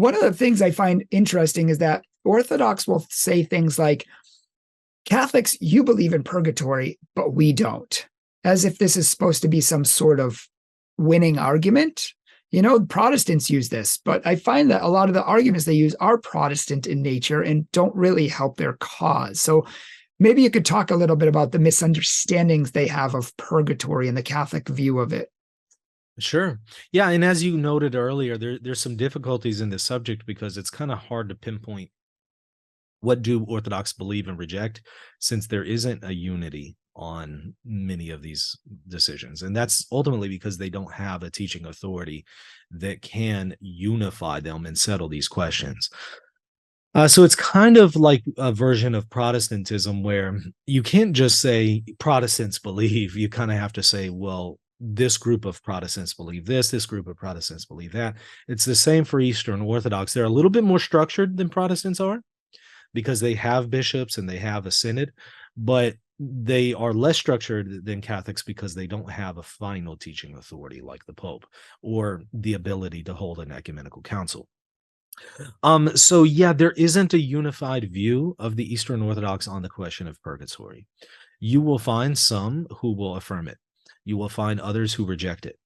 one of the things I find interesting is that Orthodox will say things like, Catholics, you believe in purgatory, but we don't, as if this is supposed to be some sort of winning argument. Protestants use this, but I find that a lot of the arguments they use are Protestant in nature and don't really help their cause. So maybe you could talk a little bit about the misunderstandings they have of purgatory and the Catholic view of it. Sure. Yeah. And as you noted earlier, there's some difficulties in this subject because it's kind of hard to pinpoint what do Orthodox believe and reject, since there isn't a unity on many of these decisions. And that's ultimately because they don't have a teaching authority that can unify them and settle these questions. So it's kind of like a version of Protestantism where you can't just say Protestants believe. You kind of have to say, well, this group of Protestants believe this group of Protestants believe that. It's the same for Eastern Orthodox. They're a little bit more structured than Protestants are because they have bishops and they have a synod, but they are less structured than Catholics because they don't have a final teaching authority like the Pope or the ability to hold an ecumenical council. So yeah, there isn't a unified view of the Eastern Orthodox on the question of purgatory. You will find some who will affirm it. You will find others who reject it.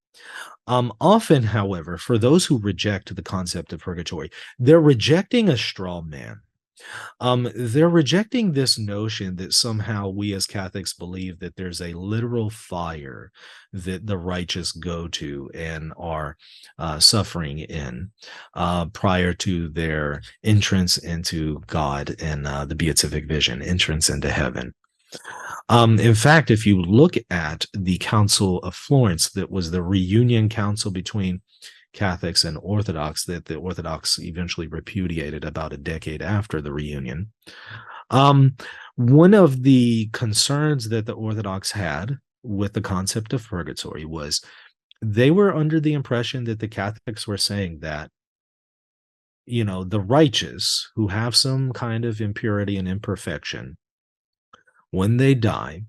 Often, however, for those who reject the concept of purgatory, they're rejecting a straw man. They're rejecting this notion that somehow we as Catholics believe that there's a literal fire that the righteous go to and are suffering in prior to their entrance into God and the beatific vision, entrance into heaven. In fact, if you look at the Council of Florence, that was the reunion council between Catholics and Orthodox that the Orthodox eventually repudiated about a decade after the reunion. One of the concerns that the Orthodox had with the concept of purgatory was they were under the impression that the Catholics were saying that, the righteous who have some kind of impurity and imperfection, when they die,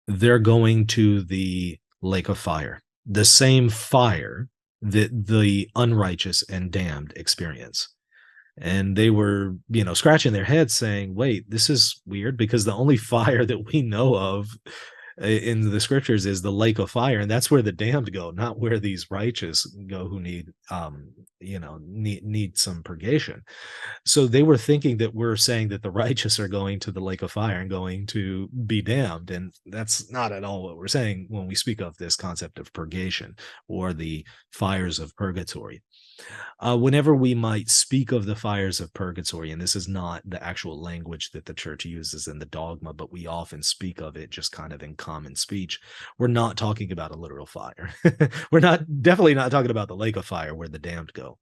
they're going to the lake of fire, the same fire that the unrighteous and damned experience. And they were, scratching their heads saying, wait, this is weird because the only fire that we know of in the scriptures is the lake of fire, and that's where the damned go, not where these righteous go who need need some purgation. So they were thinking that we're saying that the righteous are going to the lake of fire and going to be damned, and that's not at all what we're saying when we speak of this concept of purgation or the fires of purgatory. Whenever we might speak of the fires of purgatory, and this is not the actual language that the church uses in the dogma, but we often speak of it just kind of in common speech, we're not talking about a literal fire. We're definitely not talking about the lake of fire where the damned go.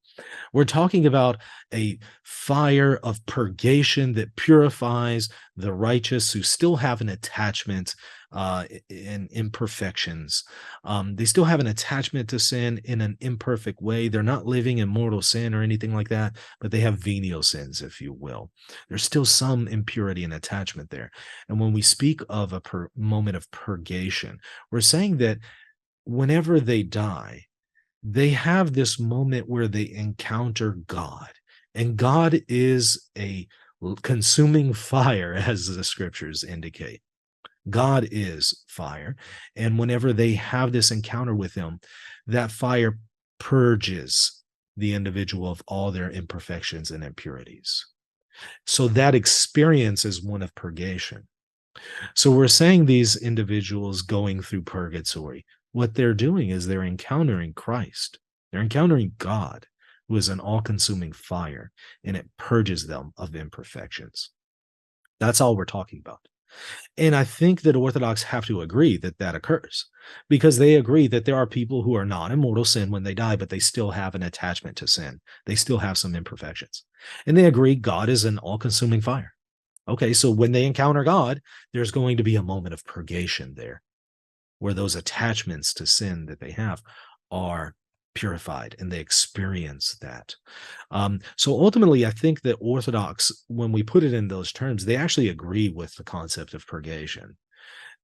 We're talking about a fire of purgation that purifies the righteous who still have an attachment in imperfections. They still have an attachment to sin in an imperfect way. They're not living in mortal sin or anything like that, but they have venial sins, if you will. There's still some impurity and attachment there. And when we speak of a moment of purgation, we're saying that whenever they die, they have this moment where they encounter God. And God is a consuming fire, as the scriptures indicate. God is fire. And whenever they have this encounter with him, that fire purges the individual of all their imperfections and impurities. So that experience is one of purgation. So we're saying these individuals going through purgatory, what they're doing is they're encountering Christ. They're encountering God, who is an all-consuming fire, and it purges them of imperfections. That's all we're talking about. And I think that Orthodox have to agree that that occurs because they agree that there are people who are not in mortal sin when they die, but they still have an attachment to sin. They still have some imperfections. And they agree God is an all-consuming fire. Okay, so when they encounter God, there's going to be a moment of purgation there where those attachments to sin that they have are purified and they experience that. So ultimately, I think that Orthodox, when we put it in those terms, they actually agree with the concept of purgation.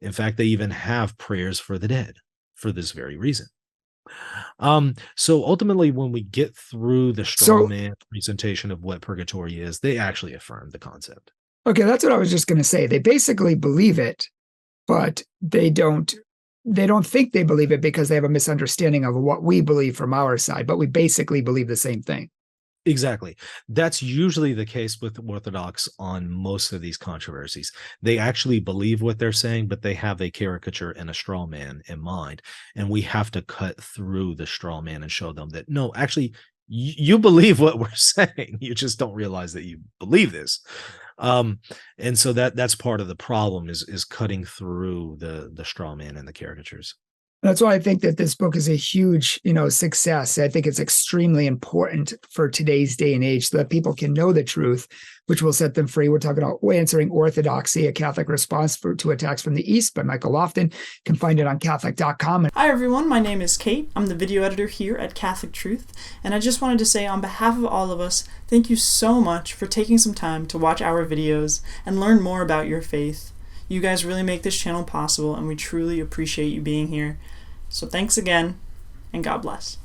In fact, they even have prayers for the dead for this very reason. So ultimately, when we get through the straw So, man presentation of what purgatory is, they actually affirm the concept. okay, that's what I was just going to say. They basically believe it, but they don't think they believe it because they have a misunderstanding of what we believe from our side, but we basically believe the same thing. Exactly. That's usually the case with Orthodox on most of these controversies. They actually believe what they're saying, but they have a caricature and a straw man in mind. And we have to cut through the straw man and show them that no, actually, you believe what we're saying. You just don't realize that you believe this. Um, and so that's part of the problem is cutting through the straw man and the caricatures. That's why I think that this book is a huge, success. I think it's extremely important for today's day and age so that people can know the truth, which will set them free. We're talking about Answering Orthodoxy, a Catholic Response to Attacks from the East by Michael Lofton. You can find it on Catholic.com. Hi everyone, my name is Kate. I'm the video editor here at Catholic Truth, and I just wanted to say on behalf of all of us, thank you so much for taking some time to watch our videos and learn more about your faith. You guys really make this channel possible, and we truly appreciate you being here. So thanks again, and God bless.